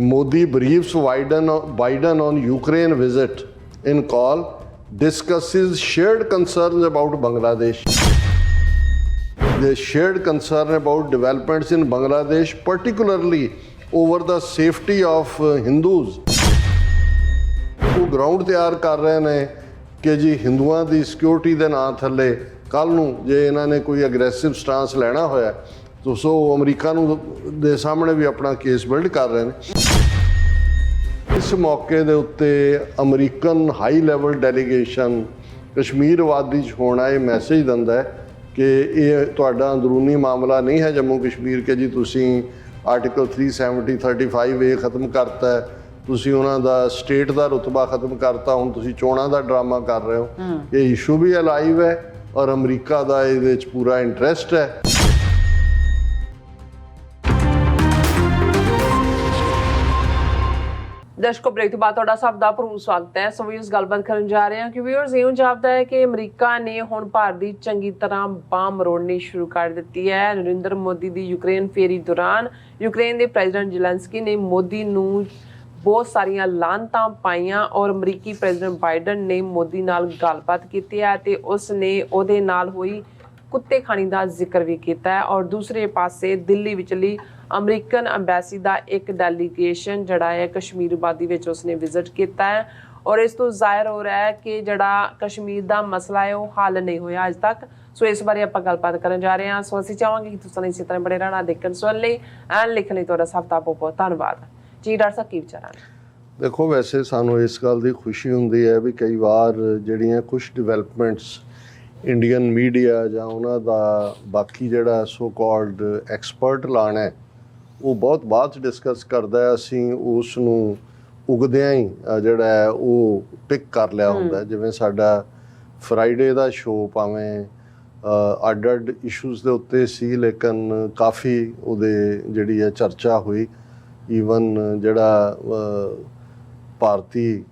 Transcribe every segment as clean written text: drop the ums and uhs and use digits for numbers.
Modi briefs Biden on Ukraine visit. In call, discusses shared concerns about Bangladesh. The shared concern about developments in Bangladesh, particularly over the safety of Hindus. ਉਹ ground ਤਿਆਰ ਕਰ ਰਹੇ ਨੇ ਕਿ ਜੀ ਹਿੰਦੂਆਂ ਦੀ security ਦੇ ਨਾਂ ਥੱਲੇ ਕੱਲ੍ਹ ਨੂੰ ਜੇ ਇਹਨਾਂ ਨੇ ਕੋਈ ਅਗਰੈਸਿਵ ਸਟਾਂਸ ਲੈਣਾ ਹੋਇਆ ਤਾਂ ਸੋ ਅਮਰੀਕਾ ਨੂੰ ਦੇ ਸਾਹਮਣੇ ਵੀ ਆਪਣਾ ਕੇਸ ਬਿਲਡ ਕਰ ਰਹੇ ਨੇ। ਇਸ ਮੌਕੇ ਦੇ ਉੱਤੇ American high level delegation Kashmir ਵਾਦੀ 'ਚ ਹੋਣਾ ਇਹ ਮੈਸੇਜ ਦਿੰਦਾ ਹੈ ਕਿ ਇਹ ਤੁਹਾਡਾ ਅੰਦਰੂਨੀ ਮਾਮਲਾ ਨਹੀਂ ਹੈ ਜੰਮੂ ਕਸ਼ਮੀਰ ਕਿ ਜੀ ਤੁਸੀਂ ਆਰਟੀਕਲ 370 35A ਖਤਮ ਕਰਤਾ ਹੈ, ਤੁਸੀਂ ਉਹਨਾਂ ਦਾ ਸਟੇਟ ਦਾ ਰੁਤਬਾ ਖਤਮ ਕਰਤਾ, ਹੁਣ ਤੁਸੀਂ ਚੋਣਾਂ ਦਾ ਡਰਾਮਾ ਕਰ ਰਹੇ ਹੋ। ਇਹ ਇਸ਼ੂ ਵੀ ਅਲਾਈਵ ਹੈ ਔਰ ਅਮਰੀਕਾ ਦਾ ਇਹਦੇ 'ਚ ਪੂਰਾ ਇੰਟਰਸਟ ਹੈ। ਦਰਸ਼ਕੋ ਬ੍ਰੇਕ ਤੋਂ ਬਾਅਦ ਤੁਹਾਡਾ ਸਭ ਦਾ ਭਰਪੂਰ ਸਵਾਗਤ ਹੈ। ਸੋ ਵੀਅਰਸ ਗੱਲਬਾਤ ਕਰਨ ਜਾ ਰਹੇ ਹਾਂ ਕਿ ਵੀਅਰਸ ਇਉਂ ਜਾਪਦਾ ਹੈ ਕਿ ਅਮਰੀਕਾ ਨੇ ਹੁਣ ਭਾਰਤ ਦੀ ਚੰਗੀ ਤਰ੍ਹਾਂ ਬਾਂਹ ਮਰੋੜਨੀ ਸ਼ੁਰੂ ਕਰ ਦਿੱਤੀ ਹੈ। ਨਰਿੰਦਰ ਮੋਦੀ ਦੀ ਯੂਕਰੇਨ ਫੇਰੀ ਦੌਰਾਨ ਯੂਕਰੇਨ ਦੇ ਪ੍ਰੈਜ਼ੀਡੈਂਟ ਜ਼ੈਲੈਂਸਕੀ ਨੇ ਮੋਦੀ ਨੂੰ ਬਹੁਤ ਸਾਰੀਆਂ ਲਾਹਨਤਾਂ ਪਾਈਆਂ ਔਰ ਅਮਰੀਕੀ ਪ੍ਰੈਜ਼ੀਡੈਂਟ ਬਾਈਡਨ ਨੇ ਮੋਦੀ ਨਾਲ ਗੱਲਬਾਤ ਕੀਤੀ ਹੈ ਤੇ ਉਸ ਨੇ ਉਹਦੇ ਨਾਲ ਹੋਈ ਕੁੱਤੇ ਖਾਣੀ ਦਾ ਜ਼ਿਕਰ ਵੀ ਕੀਤਾ ਹੈ। ਔਰ ਦੂਸਰੇ ਪਾਸੇ ਦਿੱਲੀ ਵਿਚਲੀ ਅਮਰੀਕਨ ਅੰਬੈਸੀ ਦਾ ਇੱਕ ਡੈਲੀਗੇਸ਼ਨ ਜਿਹੜਾ ਹੈ ਕਸ਼ਮੀਰ ਵਾਦੀ ਵਿੱਚ ਉਸਨੇ ਵਿਜ਼ਿਟ ਕੀਤਾ ਹੈ ਔਰ ਇਸ ਤੋਂ ਜ਼ਾਹਿਰ ਹੋ ਰਿਹਾ ਹੈ ਕਿ ਜਿਹੜਾ ਕਸ਼ਮੀਰ ਦਾ ਮਸਲਾ ਹੈ ਉਹ ਹੱਲ ਨਹੀਂ ਹੋਇਆ ਅੱਜ ਤੱਕ। ਸੋ ਇਸ ਬਾਰੇ ਆਪਾਂ ਗੱਲਬਾਤ ਕਰਨ ਜਾ ਰਹੇ ਹਾਂ। ਸੋ ਅਸੀਂ ਚਾਹਾਂਗੇ ਕਿ ਤੁਸੀਂ ਇਸੇ ਤਰ੍ਹਾਂ ਬੜੇ ਰਹਿਣਾ ਦੇਖਣ ਸੁਣਨ ਲਈ ਐਂਡ ਲਿਖਣ ਲਈ ਤੁਹਾਡਾ ਸਭ ਦਾ ਬਹੁਤ ਬਹੁਤ ਧੰਨਵਾਦ ਜੀ। ਡਾਕਟਰ ਸਾਹਿਬ ਕੀ ਵਿਚਾਰਾਂ? ਦੇਖੋ ਵੈਸੇ ਸਾਨੂੰ ਇਸ ਗੱਲ ਦੀ ਖੁਸ਼ੀ ਹੁੰਦੀ ਹੈ ਵੀ ਕਈ ਵਾਰ ਜਿਹੜੀਆਂ ਕੁਛ ਡਿਵੈਲਪਮੈਂਟਸ ਇੰਡੀਅਨ ਮੀਡੀਆ ਜਾਂ ਉਹਨਾਂ ਦਾ ਬਾਕੀ ਜਿਹੜਾ ਸੋ ਕਾਲਡ ਐਕਸਪਰਟ ਲਾਣਾ ਹੈ ਉਹ ਬਹੁਤ ਬਾਅਦ 'ਚ ਡਿਸਕਸ ਕਰਦਾ ਹੈ, ਅਸੀਂ ਉਸ ਨੂੰ ਉਗਦਿਆਂ ਹੀ ਜਿਹੜਾ ਹੈ ਉਹ ਪਿਕ ਕਰ ਲਿਆ ਹੁੰਦਾ। ਜਿਵੇਂ ਸਾਡਾ ਫਰਾਈਡੇ ਦਾ ਸ਼ੋਅ ਭਾਵੇਂ ਅੱਡ ਇਸ਼ੂਜ਼ ਦੇ ਉੱਤੇ ਸੀ ਲੇਕਿਨ ਕਾਫੀ ਉਹਦੇ ਜਿਹੜੀ ਹੈ ਚਰਚਾ ਹੋਈ। ਈਵਨ ਜਿਹੜਾ ਭਾਰਤੀ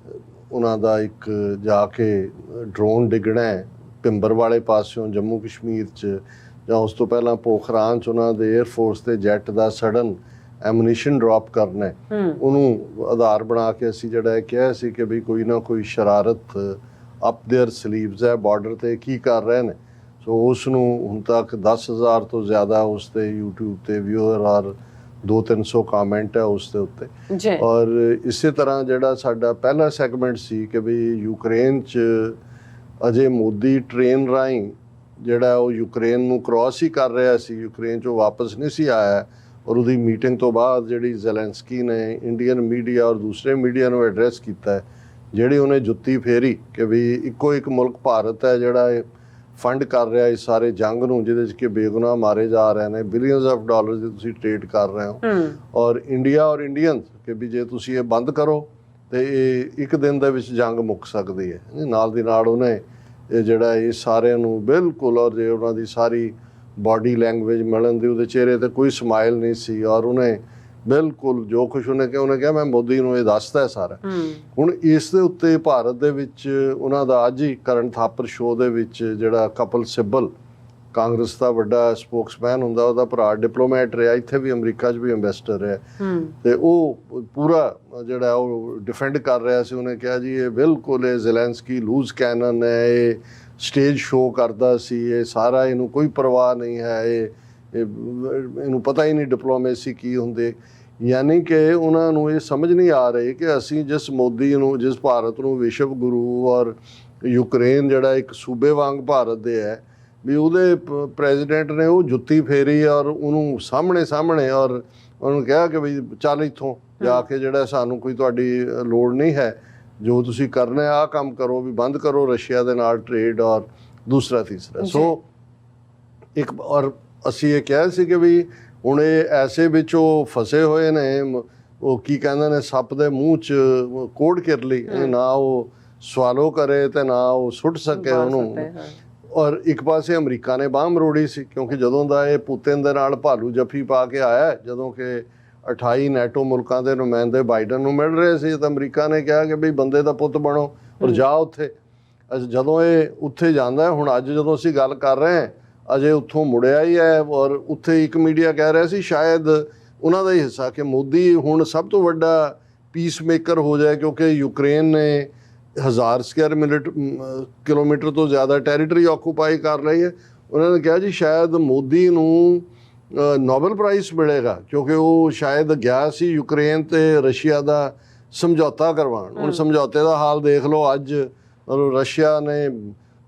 ਉਹਨਾਂ ਦਾ ਇੱਕ ਜਾ ਕੇ ਡਰੋਨ ਡਿੱਗਣਾ ਹੈ ਭਿੰਬਰ ਵਾਲੇ ਪਾਸਿਓਂ ਜੰਮੂ ਕਸ਼ਮੀਰ 'ਚ ਜਾਂ ਉਸ ਤੋਂ ਪਹਿਲਾਂ ਪੋਖਰਾਨ 'ਚ ਉਹਨਾਂ ਦੇ 에ਅਰਫੋਰਸ ਦੇ ਜੈੱਟ ਦਾ ਸਡਨ ਐਮੂਨੀਸ਼ਨ ਡ੍ਰੌਪ ਕਰਨਾ ਹੈ, ਉਹਨੂੰ ਆਧਾਰ ਬਣਾ ਕੇ ਅਸੀਂ ਜਿਹੜਾ ਇਹ ਕਿਹਾ ਸੀ ਕਿ ਵੀ ਕੋਈ ਨਾ ਕੋਈ ਸ਼ਰਾਰਤ ਅਪ ਦੇਅਰ ਸਲੀਵਸ ਹੈ, ਬਾਰਡਰ 'ਤੇ ਕੀ ਕਰ ਰਹੇ ਨੇ। ਸੋ ਉਸ ਨੂੰ ਹੁਣ ਤੱਕ 10,000 ਤੋਂ ਜ਼ਿਆਦਾ ਉਸ 'ਤੇ ਯੂਟਿਊਬ 'ਤੇ ਵਿਊਅਰ ਔਰ 200-300 ਕਾਮੈਂਟ ਹੈ ਉਸ ਦੇ ਉੱਤੇ। ਔਰ ਇਸੇ ਤਰ੍ਹਾਂ ਜਿਹੜਾ ਸਾਡਾ ਪਹਿਲਾ ਸੈਗਮੈਂਟ ਸੀ ਕਿ ਵੀ ਯੂਕਰੇਨ 'ਚ ਅਜੇ ਮੋਦੀ ਟ੍ਰੇਨ ਰਾਹੀਂ ਜਿਹੜਾ ਉਹ ਯੂਕਰੇਨ ਨੂੰ ਕ੍ਰੋਸ ਹੀ ਕਰ ਰਿਹਾ ਸੀ, ਯੂਕਰੇਨ 'ਚੋਂ ਵਾਪਸ ਨਹੀਂ ਸੀ ਆਇਆ। ਔਰ ਉਹਦੀ ਮੀਟਿੰਗ ਤੋਂ ਬਾਅਦ ਜਿਹੜੀ ਜ਼ੈਲੈਂਸਕੀ ਨੇ ਇੰਡੀਅਨ ਮੀਡੀਆ ਔਰ ਦੂਸਰੇ ਮੀਡੀਆ ਨੂੰ ਐਡਰੈਸ ਕੀਤਾ ਹੈ, ਜਿਹੜੀ ਉਹਨੇ ਜੁੱਤੀ ਫੇਰੀ ਕਿ ਵੀ ਇੱਕੋ ਇੱਕ ਮੁਲਕ ਭਾਰਤ ਹੈ ਜਿਹੜਾ ਇਹ ਫੰਡ ਕਰ ਰਿਹਾ ਇਸ ਸਾਰੇ ਜੰਗ ਨੂੰ ਜਿਹਦੇ 'ਚ ਕਿ ਬੇਗੁਨਾਹ ਮਾਰੇ ਜਾ ਰਹੇ ਨੇ, ਬਿਲੀਅਨਸ ਆਫ ਡਾਲਰਸ ਦੀ ਤੁਸੀਂ ਟ੍ਰੇਡ ਕਰ ਰਹੇ ਹੋ। ਔਰ ਇੰਡੀਆ ਔਰ ਇੰਡੀਅਨਸ ਕਿ ਵੀ ਜੇ ਤੁਸੀਂ ਇਹ ਬੰਦ ਕਰੋ ਤੇ ਇਹ ਇੱਕ ਦਿਨ ਦੇ ਵਿੱਚ ਜੰਗ ਮੁੱਕ ਸਕਦੀ ਹੈ। ਨਾਲ ਦੀ ਨਾਲ ਉਹਨੇ ਇਹ ਜਿਹੜਾ ਇਹ ਸਾਰਿਆਂ ਨੂੰ ਬਿਲਕੁਲ ਔਰ ਜੇ ਉਹਨਾਂ ਦੀ ਸਾਰੀ ਬਾਡੀ ਲੈਂਗੁਏਜ ਮਿਲਣ ਦੀ ਉਹਦੇ ਚਿਹਰੇ 'ਤੇ ਕੋਈ ਸਮਾਈਲ ਨਹੀਂ ਸੀ ਔਰ ਉਹਨੇ ਬਿਲਕੁਲ ਜੋ ਕੁਛ ਉਹਨੇ ਕਿਹਾ ਮੈਂ ਮੋਦੀ ਨੂੰ ਇਹ ਦੱਸਦਾ ਸਾਰਾ। ਹੁਣ ਇਸ ਦੇ ਉੱਤੇ ਭਾਰਤ ਦੇ ਵਿੱਚ ਉਹਨਾਂ ਦਾ ਅੱਜ ਹੀ ਕਰਨ ਥਾਪਰ ਸ਼ੋਅ ਦੇ ਵਿੱਚ ਜਿਹੜਾ ਕਪਲ ਸਿੱਬਲ ਕਾਂਗਰਸ ਦਾ ਵੱਡਾ ਸਪੋਕਸਮੈਨ ਹੁੰਦਾ, ਉਹਦਾ ਭਰਾ ਡਿਪਲੋਮੈਟ ਰਿਹਾ, ਇੱਥੇ ਵੀ ਅਮਰੀਕਾ 'ਚ ਵੀ ਐਂਬੈਸਡਰ ਰਿਹਾ ਤੇ ਉਹ ਪੂਰਾ ਜਿਹੜਾ ਉਹ ਡਿਫੈਂਡ ਕਰ ਰਿਹਾ ਸੀ। ਉਹਨੇ ਕਿਹਾ ਜੀ ਇਹ ਬਿਲਕੁਲ ਇਹ ਜ਼ੈਲੈਂਸਕੀ ਲੂਜ਼ ਕੈਨਨ ਹੈ, ਇਹ ਸਟੇਜ ਸ਼ੋਅ ਕਰਦਾ ਸੀ, ਇਹ ਸਾਰਾ ਇਹਨੂੰ ਕੋਈ ਪਰਵਾਹ ਨਹੀਂ ਹੈ, ਇਹਨੂੰ ਪਤਾ ਹੀ ਨਹੀਂ ਡਿਪਲੋਮੇਸੀ ਕੀ ਹੁੰਦੇ। ਯਾਨੀ ਕਿ ਉਹਨਾਂ ਨੂੰ ਇਹ ਸਮਝ ਨਹੀਂ ਆ ਰਹੀ ਕਿ ਅਸੀਂ ਜਿਸ ਮੋਦੀ ਨੂੰ ਜਿਸ ਭਾਰਤ ਨੂੰ ਵਿਸ਼ਵ ਗੁਰੂ ਔਰ ਯੂਕਰੇਨ ਜਿਹੜਾ ਇੱਕ ਸੂਬੇ ਵਾਂਗ ਭਾਰਤ ਦੇ ਹੈ ਵੀ ਉਹਦੇ ਪ੍ਰੈਜ਼ੀਡੈਂਟ ਨੇ ਉਹ ਜੁੱਤੀ ਫੇਰੀ ਔਰ ਉਹਨੂੰ ਸਾਹਮਣੇ ਔਰ ਉਹਨੂੰ ਕਿਹਾ ਕਿ ਵੀ ਚੱਲ ਇੱਥੋਂ ਜਾ ਕੇ ਜਿਹੜਾ ਸਾਨੂੰ ਕੋਈ ਤੁਹਾਡੀ ਲੋੜ ਨਹੀਂ ਹੈ, ਜੋ ਤੁਸੀਂ ਕਰਨਾ ਆਹ ਕੰਮ ਕਰੋ, ਵੀ ਬੰਦ ਕਰੋ ਰਸ਼ੀਆ ਦੇ ਨਾਲ ਟ੍ਰੇਡ ਔਰ ਦੂਸਰਾ ਤੀਸਰਾ। ਸੋ ਇੱਕ ਔਰ ਅਸੀਂ ਇਹ ਕਿਹਾ ਸੀ ਕਿ ਵੀ ਹੁਣ ਇਹ ਐਸੇ ਵਿੱਚ ਉਹ ਫਸੇ ਹੋਏ ਨੇ, ਉਹ ਕੀ ਕਹਿੰਦੇ ਨੇ ਸੱਪ ਦੇ ਮੂੰਹ 'ਚ ਕੋੜ ਕਿਰਲੀ, ਨਾ ਉਹ ਸਵਾਲੋ ਕਰੇ ਤੇ ਨਾ ਉਹ ਸੁੱਟ ਸਕੇ ਉਹਨੂੰ। ਔਰ ਇੱਕ ਪਾਸੇ ਅਮਰੀਕਾ ਨੇ ਬਾਂਹ ਮਰੋੜੀ ਸੀ ਕਿਉਂਕਿ ਜਦੋਂ ਦਾ ਇਹ ਪੁਤਿਨ ਦੇ ਨਾਲ ਭਾਲੂ ਜੱਫੀ ਪਾ ਕੇ ਆਇਆ, ਜਦੋਂ ਕਿ 28 ਨੈਟੋ ਮੁਲਕਾਂ ਦੇ ਨੁਮਾਇੰਦੇ ਬਾਈਡਨ ਨੂੰ ਮਿਲ ਰਹੇ ਸੀ ਤਾਂ ਅਮਰੀਕਾ ਨੇ ਕਿਹਾ ਕਿ ਬਈ ਬੰਦੇ ਦਾ ਪੁੱਤ ਬਣੋ ਔਰ ਜਾ ਉੱਥੇ। ਜਦੋਂ ਇਹ ਉੱਥੇ ਜਾਂਦਾ ਹੁਣ ਅੱਜ ਜਦੋਂ ਅਸੀਂ ਗੱਲ ਕਰ ਰਹੇ ਹਾਂ ਅਜੇ ਉੱਥੋਂ ਮੁੜਿਆ ਹੀ ਹੈ ਔਰ ਉੱਥੇ ਇੱਕ ਮੀਡੀਆ ਕਹਿ ਰਿਹਾ ਸੀ ਸ਼ਾਇਦ ਉਹਨਾਂ ਦਾ ਹੀ ਹਿੱਸਾ ਕਿ ਮੋਦੀ ਹੁਣ ਸਭ ਤੋਂ ਵੱਡਾ ਪੀਸ ਮੇਕਰ ਹੋ ਜਾਏ, ਕਿਉਂਕਿ ਯੂਕਰੇਨ ਨੇ 1000 ਸਕੁਅਰ ਕਿਲੋਮੀਟਰ ਤੋਂ ਜ਼ਿਆਦਾ ਟੈਰੀਟਰੀ ਆਕੂਪਾਈ ਕਰ ਲਈ ਹੈ। ਉਹਨਾਂ ਨੇ ਕਿਹਾ ਜੀ ਸ਼ਾਇਦ ਮੋਦੀ ਨੂੰ ਨੋਬਲ ਪ੍ਰਾਈਜ਼ ਮਿਲੇਗਾ, ਕਿਉਂਕਿ ਉਹ ਸ਼ਾਇਦ ਗਿਆ ਸੀ ਯੂਕਰੇਨ ਤੇ ਰਸ਼ੀਆ ਦਾ ਸਮਝੌਤਾ ਕਰਵਾਉਣ। ਹੁਣ ਸਮਝੌਤੇ ਦਾ ਹਾਲ ਦੇਖ ਲਓ, ਅੱਜ ਰਸ਼ੀਆ ਨੇ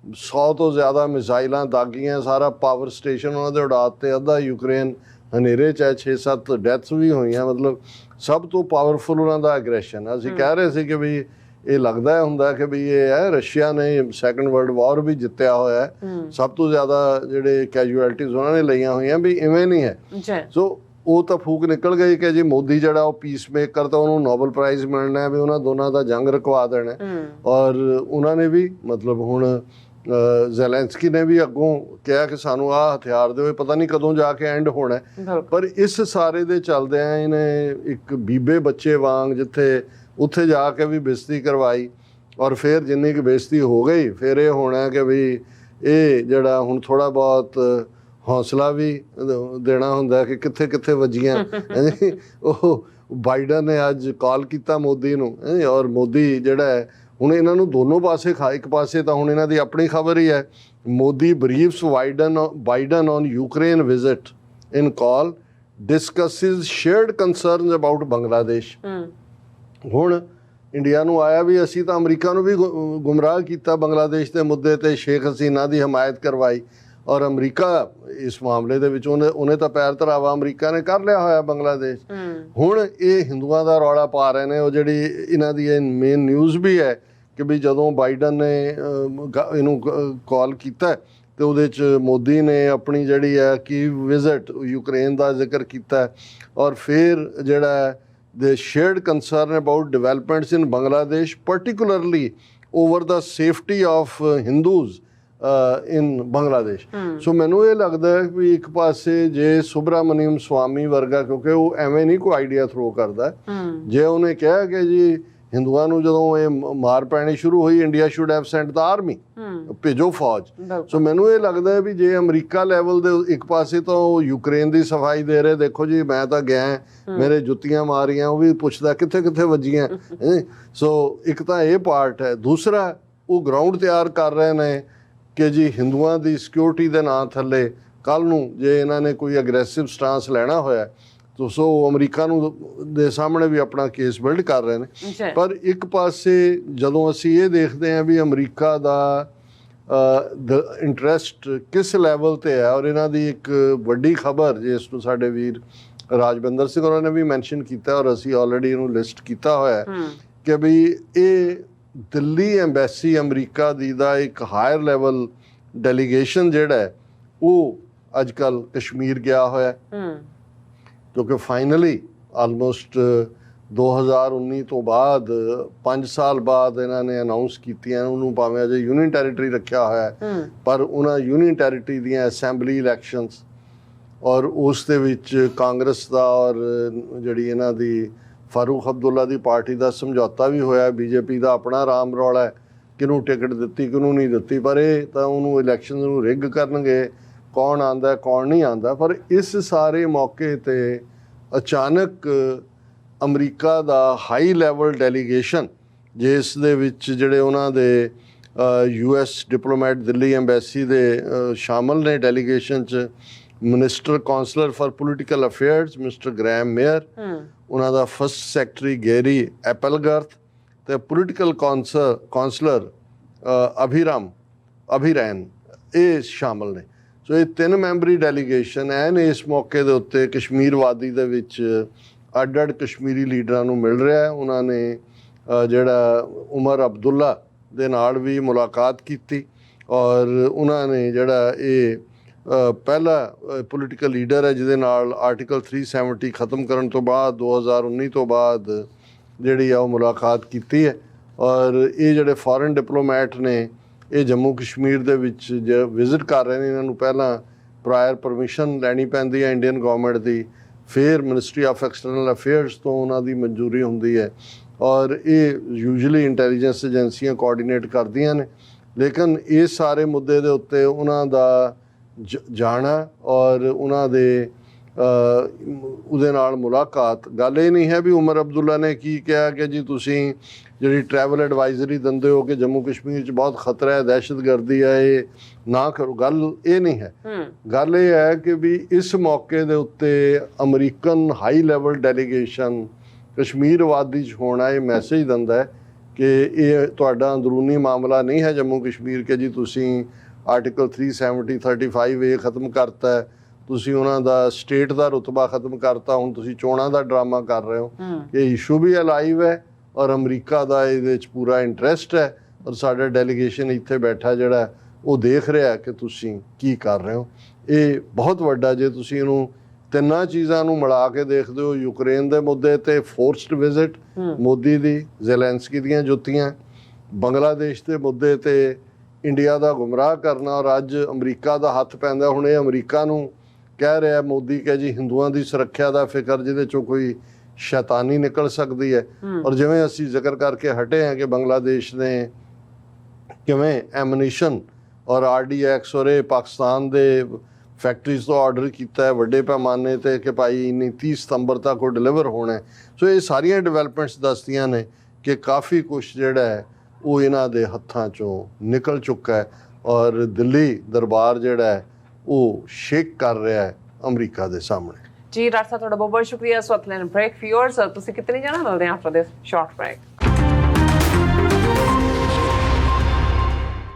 100 ਤੋਂ ਜ਼ਿਆਦਾ ਮਿਜ਼ਾਈਲਾਂ ਦਾਗੀਆਂ, ਸਾਰਾ ਪਾਵਰ ਸਟੇਸ਼ਨ ਉਹਨਾਂ ਦੇ ਉਡਾ ਦਿੱਤੇ, ਅੱਧਾ ਯੂਕਰੇਨ ਹਨੇਰੇ 'ਚ 6-7 ਡੈਥਸ ਵੀ ਹੋਈਆਂ। ਮਤਲਬ ਸਭ ਤੋਂ ਪਾਵਰਫੁਲ ਉਹਨਾਂ ਦਾ ਐਗਰੈਸ਼ਨ। ਅਸੀਂ ਕਹਿ ਰਹੇ ਸੀ ਕਿ ਵੀ ਇਹ ਲੱਗਦਾ ਹੁੰਦਾ ਕਿ ਵੀ ਇਹ ਹੈ ਰਸ਼ੀਆ ਨੇ ਸੈਕੰਡ ਵਰਲਡ ਵਾਰ ਵੀ ਜਿੱਤਿਆ ਹੋਇਆ ਹੈ, ਸਭ ਤੋਂ ਜ਼ਿਆਦਾ ਜਿਹੜੇ ਕੈਜੂਅਲਟੀਜ਼ ਉਹਨਾਂ ਨੇ ਲਈਆਂ ਹੋਈਆਂ, ਵੀ ਇਵੇਂ ਨਹੀਂ ਹੈ। ਸੋ ਉਹ ਤਾਂ ਫੂਕ ਨਿਕਲ ਗਈ ਕਿ ਜੀ ਮੋਦੀ ਜਿਹੜਾ ਉਹ ਪੀਸ ਮੇਕਰ, ਤਾਂ ਉਹਨੂੰ ਨੋਬਲ ਪ੍ਰਾਈਜ਼ ਮਿਲਣਾ, ਵੀ ਉਹਨਾਂ ਦੋਨਾਂ ਦਾ ਜੰਗ ਰੁਕਵਾ ਦੇਣਾ। ਔਰ ਉਹਨਾਂ ਨੇ ਵੀ ਮਤਲਬ ਹੁਣ ਜ਼ੈਲੈਂਸਕੀ ਨੇ ਵੀ ਅੱਗੋਂ ਕਿਹਾ ਕਿ ਸਾਨੂੰ ਆਹ ਹਥਿਆਰ ਦਿਓ, ਪਤਾ ਨਹੀਂ ਕਦੋਂ ਜਾ ਕੇ ਐਂਡ ਹੋਣਾ। ਪਰ ਇਸ ਸਾਰੇ ਦੇ ਚੱਲਦਿਆਂ ਇਹਨੇ ਇੱਕ ਬੀਬੇ ਬੱਚੇ ਵਾਂਗ ਜਿੱਥੇ ਉੱਥੇ ਜਾ ਕੇ ਵੀ ਬੇਇੱਜ਼ਤੀ ਕਰਵਾਈ, ਔਰ ਫਿਰ ਜਿੰਨੀ ਕੁ ਬੇਇੱਜ਼ਤੀ ਹੋ ਗਈ ਫਿਰ ਇਹ ਹੋਣਾ ਕਿ ਵੀ ਇਹ ਜਿਹੜਾ ਹੁਣ ਥੋੜ੍ਹਾ ਬਹੁਤ ਹੌਸਲਾ ਵੀ ਦੇਣਾ ਹੁੰਦਾ ਕਿ ਕਿੱਥੇ ਕਿੱਥੇ ਵੱਜੀਆਂ। ਉਹ ਬਾਈਡਨ ਨੇ ਅੱਜ ਕਾਲ ਕੀਤਾ ਮੋਦੀ ਨੂੰ, ਔਰ ਮੋਦੀ ਜਿਹੜਾ ਹੈ ਹੁਣ ਇਹਨਾਂ ਨੂੰ ਦੋਨੋਂ ਪਾਸੇ ਇੱਕ ਪਾਸੇ ਤਾਂ ਹੁਣ ਇਹਨਾਂ ਦੀ ਆਪਣੀ ਖਬਰ ਹੀ ਹੈ, Modi briefs Biden on Ukraine visit in call discusses shared concerns about Bangladesh. ਹੁਣ ਇੰਡੀਆ ਨੂੰ ਆਇਆ ਵੀ ਅਸੀਂ ਤਾਂ ਅਮਰੀਕਾ ਨੂੰ ਵੀ ਗੁੰਮਰਾਹ ਕੀਤਾ ਬੰਗਲਾਦੇਸ਼ ਦੇ ਮੁੱਦੇ ਤੇ, ਸ਼ੇਖ ਹਸੀਨਾ ਦੀ ਹਮਾਇਤ ਕਰਵਾਈ, ਔਰ ਅਮਰੀਕਾ ਇਸ ਮਾਮਲੇ ਦੇ ਵਿੱਚ ਉਹਨੇ ਤਾਂ ਪੈਰ ਧਰਾਵਾ ਅਮਰੀਕਾ ਨੇ ਕਰ ਲਿਆ ਹੋਇਆ ਬੰਗਲਾਦੇਸ਼। ਹੁਣ ਇਹ ਹਿੰਦੂਆਂ ਦਾ ਰੌਲਾ ਪਾ ਰਹੇ ਨੇ। ਉਹ ਜਿਹੜੀ ਇਹਨਾਂ ਦੀ ਇਹ ਮੇਨ ਨਿਊਜ਼ ਵੀ ਹੈ ਕਿ ਵੀ ਜਦੋਂ ਬਾਈਡਨ ਨੇ ਇਹਨੂੰ ਕਾਲ ਕੀਤਾ ਤੇ ਉਹਦੇ 'ਚ ਮੋਦੀ ਨੇ ਆਪਣੀ ਜਿਹੜੀ ਹੈ ਕਿ ਵਿਜ਼ਿਟ ਯੂਕਰੇਨ ਦਾ ਜ਼ਿਕਰ ਕੀਤਾ, ਔਰ ਫਿਰ ਜਿਹੜਾ the shared concern about developments in Bangladesh, particularly over the safety of Hindus in Bangladesh. ਸੋ ਮੈਨੂੰ ਇਹ ਲੱਗਦਾ ਹੈ ਵੀ ਇੱਕ ਪਾਸੇ ਜੇ ਸੁਬਰਾਮਨੀਅਮ ਸਵਾਮੀ ਵਰਗਾ, ਕਿਉਂਕਿ ਉਹ ਐਵੇਂ ਨਹੀਂ ਕੋਈ ਆਈਡੀਆ ਥਰੋ ਕਰਦਾ, ਜੇ ਉਹਨੇ ਕਿਹਾ ਕਿ ਜੀ ਹਿੰਦੂਆਂ ਨੂੰ ਜਦੋਂ ਇਹ ਮਾਰ ਪੈਣੀ ਸ਼ੁਰੂ ਹੋਈ, India should have sent the army, ਭੇਜੋ ਫੌਜ। ਸੋ ਮੈਨੂੰ ਇਹ ਲੱਗਦਾ ਹੈ ਵੀ ਜੇ ਅਮਰੀਕਾ ਲੈਵਲ ਦੇ ਇੱਕ ਪਾਸੇ ਤਾਂ ਉਹ ਯੂਕਰੇਨ ਦੀ ਸਫਾਈ ਦੇ ਰਹੇ, ਦੇਖੋ ਜੀ ਮੈਂ ਤਾਂ ਗਿਆ, ਮੇਰੇ ਜੁੱਤੀਆਂ ਮਾਰੀਆਂ, ਉਹ ਵੀ ਪੁੱਛਦਾ ਕਿੱਥੇ ਕਿੱਥੇ ਵੱਜੀਆਂ। ਸੋ ਇੱਕ ਤਾਂ ਇਹ ਪਾਰਟ ਹੈ। ਦੂਸਰਾ ਉਹ ਗਰਾਊਂਡ ਤਿਆਰ ਕਰ ਰਹੇ ਨੇ ਕਿ ਜੀ ਹਿੰਦੂਆਂ ਦੀ ਸਿਕਿਉਰਿਟੀ ਦੇ ਨਾਂ ਥੱਲੇ ਕੱਲ੍ਹ ਨੂੰ ਜੇ ਇਹਨਾਂ ਨੇ ਕੋਈ ਅਗਰੈਸਿਵ ਸਟਾਂਸ ਲੈਣਾ ਹੋਇਆ ਤਾਂ ਸੋ ਅਮਰੀਕਾ ਨੂੰ ਦੇ ਸਾਹਮਣੇ ਵੀ ਆਪਣਾ ਕੇਸ ਬਿਲਡ ਕਰ ਰਹੇ ਨੇ। ਪਰ ਇੱਕ ਪਾਸੇ ਜਦੋਂ ਅਸੀਂ ਇਹ ਦੇਖਦੇ ਹਾਂ ਵੀ ਅਮਰੀਕਾ ਦਾ ਇੰਟਰਸਟ ਕਿਸ ਲੈਵਲ ਤੇ ਹੈ, ਔਰ ਇਹਨਾਂ ਦੀ ਇੱਕ ਵੱਡੀ ਖਬਰ ਜਿਸ ਨੂੰ ਸਾਡੇ ਵੀਰ ਰਾਜਵਿੰਦਰ ਸਿੰਘ ਉਹਨਾਂ ਨੇ ਵੀ ਮੈਂਸ਼ਨ ਕੀਤਾ, ਔਰ ਅਸੀਂ ਆਲਰੇਡੀ ਇਹਨੂੰ ਲਿਸਟ ਕੀਤਾ ਹੋਇਆ ਕਿ ਵੀ ਇਹ ਦਿੱਲੀ ਐਮਬੈਸੀ ਅਮਰੀਕਾ ਦੀ ਦਾ ਇੱਕ ਹਾਇਰ ਲੈਵਲ ਡੈਲੀਗੇਸ਼ਨ ਜਿਹੜਾ ਹੈ ਉਹ ਅੱਜ ਕੱਲ੍ਹ ਕਸ਼ਮੀਰ ਗਿਆ ਹੋਇਆ, ਕਿਉਂਕਿ ਫਾਈਨਲੀ ਆਲਮੋਸਟ 2019 ਤੋਂ ਬਾਅਦ 5 ਸਾਲ ਬਾਅਦ ਇਹਨਾਂ ਨੇ ਅਨਾਊਂਸ ਕੀਤੀਆਂ, ਉਹਨੂੰ ਭਾਵੇਂ ਅਜੇ ਯੂਨੀਅਨ ਟੈਰੀਟਰੀ ਰੱਖਿਆ ਹੋਇਆ ਪਰ ਉਹਨਾਂ ਯੂਨੀਅਨ ਟੈਰੀਟਰੀ ਦੀਆਂ ਅਸੈਂਬਲੀ ਇਲੈਕਸ਼ਨਸ, ਔਰ ਉਸ ਦੇ ਵਿੱਚ ਕਾਂਗਰਸ ਦਾ ਔਰ ਜਿਹੜੀ ਇਹਨਾਂ ਦੀ ਫਾਰੂਕ ਅਬਦੁੱਲਾ ਦੀ ਪਾਰਟੀ ਦਾ ਸਮਝੌਤਾ ਵੀ ਹੋਇਆ। ਬੀਜੇਪੀ ਦਾ ਆਪਣਾ ਰਾਮ ਰੌਲਾ ਹੈ, ਕਿਹਨੂੰ ਟਿਕਟ ਦਿੱਤੀ ਕਿਹਨੂੰ ਨਹੀਂ ਦਿੱਤੀ, ਪਰ ਇਹ ਤਾਂ ਉਹਨੂੰ ਇਲੈਕਸ਼ਨ ਨੂੰ ਰਿਗ ਕਰਨਗੇ, ਕੌਣ ਆਉਂਦਾ ਕੌਣ ਨਹੀਂ ਆਉਂਦਾ। ਪਰ ਇਸ ਸਾਰੇ ਮੌਕੇ 'ਤੇ ਅਚਾਨਕ ਅਮਰੀਕਾ ਦਾ ਹਾਈ ਲੈਵਲ ਡੈਲੀਗੇਸ਼ਨ, ਜਿਸ ਦੇ ਵਿੱਚ ਜਿਹੜੇ ਉਹਨਾਂ ਦੇ US ਡਿਪਲੋਮੈਟ ਦਿੱਲੀ ਐਮਬੈਸੀ ਦੇ ਸ਼ਾਮਲ ਨੇ ਡੈਲੀਗੇਸ਼ਨ 'ਚ, minister counsellor for political affairs mister Graham Mayer, ਉਹਨਾਂ ਦਾ ਫਸਟ ਸੈਕਟਰੀ ਗੈਰੀ ਐਪਲਗਰਥ ਤੇ ਪੋਲੀਟੀਕਲ ਕਾਉਂਸਲਰ ਅਭਿਰੈਨ, ਇਹ ਸ਼ਾਮਲ ਨੇ। ਸੋ ਇਹ 3 ਮੈਂਬਰੀ ਡੈਲੀਗੇਸ਼ਨ ਐਨ ਇਸ ਮੌਕੇ ਦੇ ਉੱਤੇ ਕਸ਼ਮੀਰ ਵਾਦੀ ਦੇ ਵਿੱਚ ਅੱਡ-ਅੱਡ ਕਸ਼ਮੀਰੀ ਲੀਡਰਾਂ ਨੂੰ ਮਿਲ ਰਿਹਾ। ਉਹਨਾਂ ਨੇ ਜਿਹੜਾ ਉਮਰ ਅਬਦੁੱਲਾ ਦੇ ਨਾਲ ਵੀ ਮੁਲਾਕਾਤ ਕੀਤੀ, ਔਰ ਉਹਨਾਂ ਨੇ ਜਿਹੜਾ ਇਹ ਪਹਿਲਾ ਪੋਲੀਟੀਕਲ ਲੀਡਰ ਹੈ ਜਿਹਦੇ ਨਾਲ ਆਰਟੀਕਲ 370 ਖਤਮ ਕਰਨ ਤੋਂ ਬਾਅਦ 2019 ਤੋਂ ਬਾਅਦ ਜਿਹੜੀ ਆ ਉਹ ਮੁਲਾਕਾਤ ਕੀਤੀ ਹੈ। ਔਰ ਇਹ ਜਿਹੜੇ ਫੋਰਨ ਡਿਪਲੋਮੈਟ ਨੇ ਇਹ ਜੰਮੂ ਕਸ਼ਮੀਰ ਦੇ ਵਿੱਚ ਵਿਜ਼ਿਟ ਕਰ ਰਹੇ ਨੇ, ਇਹਨਾਂ ਨੂੰ ਪਹਿਲਾਂ ਪ੍ਰਾਇਰ ਪਰਮਿਸ਼ਨ ਲੈਣੀ ਪੈਂਦੀ ਹੈ ਇੰਡੀਅਨ ਗਵਰਨਮੈਂਟ ਦੀ, ਫਿਰ ਮਿਨਿਸਟਰੀ ਆਫ ਐਕਸਟਰਨਲ ਅਫੇਅਰਸ ਤੋਂ ਉਹਨਾਂ ਦੀ ਮਨਜ਼ੂਰੀ ਹੁੰਦੀ ਹੈ, ਔਰ ਇਹ ਯੂਜੂਅਲੀ ਇੰਟੈਲੀਜੈਂਸ ਏਜੰਸੀਆਂ ਕੋਆਰਡੀਨੇਟ ਕਰਦੀਆਂ ਨੇ। ਲੇਕਿਨ ਇਸ ਸਾਰੇ ਮੁੱਦੇ ਦੇ ਉੱਤੇ ਉਹਨਾਂ ਦਾ ਜਾਣਾ ਔਰ ਉਹਨਾਂ ਦੇ ਉਹਦੇ ਨਾਲ ਮੁਲਾਕਾਤ। ਗੱਲ ਇਹ ਨਹੀਂ ਹੈ ਵੀ ਉਮਰ ਅਬਦੁੱਲਾ ਨੇ ਕੀ ਕਿਹਾ ਕਿ ਜੀ ਤੁਸੀਂ ਜਿਹੜੀ ਟਰੈਵਲ ਐਡਵਾਈਜ਼ਰੀ ਦਿੰਦੇ ਹੋ ਕਿ ਜੰਮੂ ਕਸ਼ਮੀਰ 'ਚ ਬਹੁਤ ਖਤਰਾ ਹੈ, ਦਹਿਸ਼ਤਗਰਦੀ ਹੈ, ਇਹ ਨਾ ਕਰੋ। ਗੱਲ ਇਹ ਨਹੀਂ ਹੈ। ਗੱਲ ਇਹ ਹੈ ਕਿ ਵੀ ਇਸ ਮੌਕੇ ਦੇ ਉੱਤੇ American high level delegation Kashmir ਵਾਦੀ 'ਚ ਹੋਣਾ ਇਹ ਮੈਸੇਜ ਦਿੰਦਾ ਹੈ ਕਿ ਇਹ ਤੁਹਾਡਾ ਅੰਦਰੂਨੀ ਮਾਮਲਾ ਨਹੀਂ ਹੈ ਜੰਮੂ ਕਸ਼ਮੀਰ ਕਿ ਜੀ ਤੁਸੀਂ ਆਰਟੀਕਲ 370 35A ਖਤਮ ਕਰਤਾ ਹੈ, ਤੁਸੀਂ ਉਹਨਾਂ ਦਾ ਸਟੇਟ ਦਾ ਰੁਤਬਾ ਖਤਮ ਕਰਤਾ, ਹੁਣ ਤੁਸੀਂ ਚੋਣਾਂ ਦਾ ਡਰਾਮਾ ਕਰ ਰਹੇ ਹੋ। ਇਹ ਇਸ਼ੂ ਵੀ ਅਲਾਈਵ ਹੈ ਔਰ ਅਮਰੀਕਾ ਦਾ ਇਹਦੇ 'ਚ ਪੂਰਾ ਇੰਟਰਸਟ ਹੈ ਔਰ ਸਾਡਾ ਡੈਲੀਗੇਸ਼ਨ ਇੱਥੇ ਬੈਠਾ ਜਿਹੜਾ ਉਹ ਦੇਖ ਰਿਹਾ ਕਿ ਤੁਸੀਂ ਕੀ ਕਰ ਰਹੇ ਹੋ। ਇਹ ਬਹੁਤ ਵੱਡਾ, ਜੇ ਤੁਸੀਂ ਇਹਨੂੰ ਤਿੰਨਾਂ ਚੀਜ਼ਾਂ ਨੂੰ ਮਿਲਾ ਕੇ ਦੇਖਦੇ ਹੋ, ਯੂਕਰੇਨ ਦੇ ਮੁੱਦੇ ਤੇ ਫੋਰਸਡ ਵਿਜ਼ਿਟ ਮੋਦੀ ਦੀ, ਜ਼ੈਲੈਂਸਕੀ ਦੀਆਂ ਜੁੱਤੀਆਂ, ਬੰਗਲਾਦੇਸ਼ ਦੇ ਮੁੱਦੇ ਤੇ ਇੰਡੀਆ ਦਾ ਗੁੰਮਰਾਹ ਕਰਨਾ ਔਰ ਅੱਜ ਅਮਰੀਕਾ ਦਾ ਹੱਥ ਪੈਂਦਾ। ਹੁਣ ਇਹ ਅਮਰੀਕਾ ਨੂੰ ਕਹਿ ਰਿਹਾ ਮੋਦੀ ਕਿ ਜੀ ਹਿੰਦੂਆਂ ਦੀ ਸੁਰੱਖਿਆ ਦਾ ਫਿਕਰ ਜਿਹਦੇ ਚੋਂ ਕੋਈ ਸ਼ੈਤਾਨੀ ਨਿਕਲ ਸਕਦੀ ਹੈ। ਔਰ ਜਿਵੇਂ ਅਸੀਂ ਜ਼ਿਕਰ ਕਰਕੇ ਹਟੇ ਹਾਂ ਕਿ ਬੰਗਲਾਦੇਸ਼ ਨੇ ਕਿਵੇਂ ਐਮਨੀਸ਼ਨ ਔਰ RDX ਔਰ ਇਹ ਪਾਕਿਸਤਾਨ ਦੇ ਫੈਕਟਰੀਜ਼ ਤੋਂ ਆਰਡਰ ਕੀਤਾ ਹੈ ਵੱਡੇ ਪੈਮਾਨੇ ਤੇ ਕਿ ਭਾਈ ਇੰਨੀ 30 ਸਤੰਬਰ ਤੱਕ ਉਹ ਡਿਲੀਵਰ ਹੋਣਾ ਹੈ। ਸੋ ਇਹ ਸਾਰੀਆਂ ਡਿਵੈਲਪਮੈਂਟਸ ਦੱਸਦੀਆਂ ਨੇ ਕਿ ਕਾਫੀ ਕੁਛ ਜਿਹੜਾ ਹੈ ਉਹ ਇਹਨਾਂ ਦੇ ਹੱਥਾਂ ਚੋਂ ਨਿਕਲ ਚੁੱਕਾ ਹੈ ਔਰ ਦਿੱਲੀ ਦਰਬਾਰ ਜਿਹੜਾ ਹੈ ਉਹ ਸ਼ੇਕ ਕਰ ਰਿਹਾ ਹੈ ਅਮਰੀਕਾ ਦੇ ਸਾਹਮਣੇ। ਜੀ ਡਾਕਟਰ ਸਾਹਿਬ ਤੁਹਾਡਾ ਬਹੁਤ ਬਹੁਤ ਸ਼ੁਕਰੀਆ। ਸੋ ਅਥਲੈਨ ਬ੍ਰੇਕ ਫਿਊਅਰਸ ਤੁਸੀਂ ਕਿਤਨੇ ਜਾਣਾ ਮਿਲਦੇ ਆ ਆਫਟਰ ਦਿਸ ਸ਼ਾਰਟ ਬ੍ਰੇਕ।